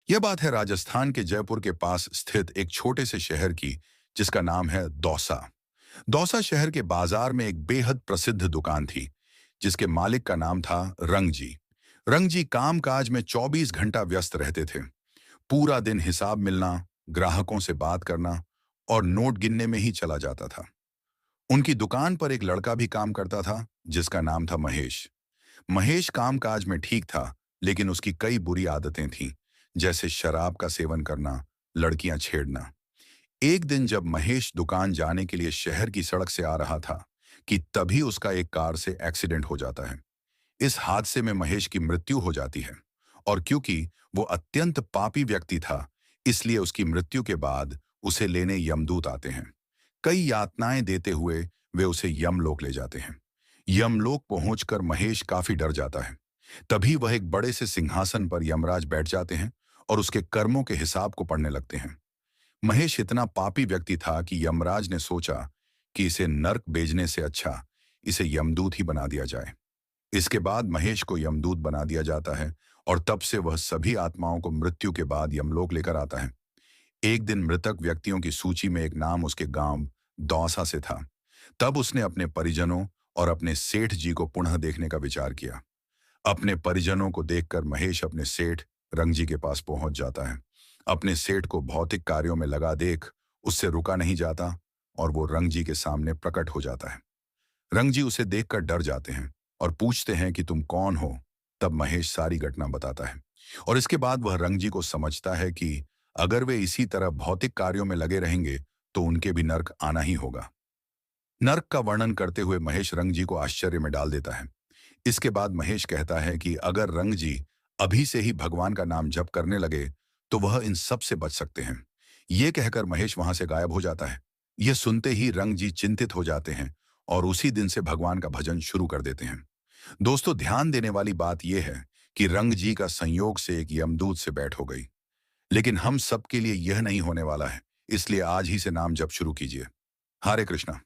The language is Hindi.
यह बात है राजस्थान के जयपुर के पास स्थित एक छोटे से शहर की, जिसका नाम है दौसा। दौसा शहर के बाजार में एक बेहद प्रसिद्ध दुकान थी, जिसके मालिक का नाम था रंगजी। रंगजी कामकाज में 24 घंटा व्यस्त रहते थे। पूरा दिन हिसाब मिलना, ग्राहकों से बात करना और नोट गिनने में ही चला जाता था। उनकी दुकान पर एक लड़का भी काम करता था, जिसका नाम था महेश। महेश कामकाज में ठीक था, लेकिन उसकी कई बुरी आदतें थीं, जैसे शराब का सेवन करना, लड़कियां छेड़ना। एक दिन जब महेश दुकान जाने के लिए शहर की सड़क से आ रहा था, कि तभी उसका एक कार से एक्सीडेंट हो जाता है। इस हादसे में महेश की मृत्यु हो जाती है, और क्योंकि वो अत्यंत पापी व्यक्ति था, इसलिए उसकी मृत्यु के बाद उसे लेने यमदूत आते हैं। कई यातनाएं देते हुए वे उसे यमलोक ले जाते हैं। यमलोक पहुंचकर महेश काफी डर जाता है। तभी वह एक बड़े से सिंहासन पर यमराज बैठ जाते हैं और उसके कर्मों के हिसाब को पढ़ने लगते हैं। महेश इतना पापी व्यक्ति था कि यमराज ने सोचा कि इसे नर्क भेजने से अच्छा इसे यमदूत ही बना दिया जाए। इसके बाद महेश को यमदूत बना दिया जाता है, और तब से वह सभी आत्माओं को मृत्यु के बाद यमलोक लेकर आता है। एक दिन मृतक व्यक्तियों की सूची में एक नाम उसके गांव दौसा से था। तब उसने अपने परिजनों और अपने सेठ जी को पुनः देखने का विचार किया। अपने परिजनों को देखकर महेश अपने सेठ रंगजी के पास पहुंच जाता है। अपने सेठ को भौतिक कार्यों में लगा देख उससे रुका नहीं जाता, और वो रंगजी के सामने प्रकट हो जाता है। रंगजी उसे देखकर डर जाते हैं और पूछते हैं कि तुम कौन हो। तब महेश सारी घटना बताता है, और इसके बाद वह रंगजी को समझता है कि अगर वे इसी तरह भौतिक कार्यों में लगे रहेंगे तो उनके भी नर्क आना ही होगा। नर्क का वर्णन करते हुए महेश रंगजी को आश्चर्य में डाल देता है। इसके बाद महेश कहता है कि अगर रंगजी अभी से ही भगवान का नाम जप करने लगे तो वह इन सब से बच सकते हैं। ये कहकर महेश वहां से गायब हो जाता है। यह सुनते ही रंगजी चिंतित हो जाते हैं और उसी दिन से भगवान का भजन शुरू कर देते हैं। दोस्तों, ध्यान देने वाली बात यह है कि रंगजी का संयोग से एक यमदूत से बैठ हो गई, लेकिन हम सबके लिए यह नहीं होने वाला है। इसलिए आज ही से नाम जप शुरू कीजिए। हरे कृष्णा।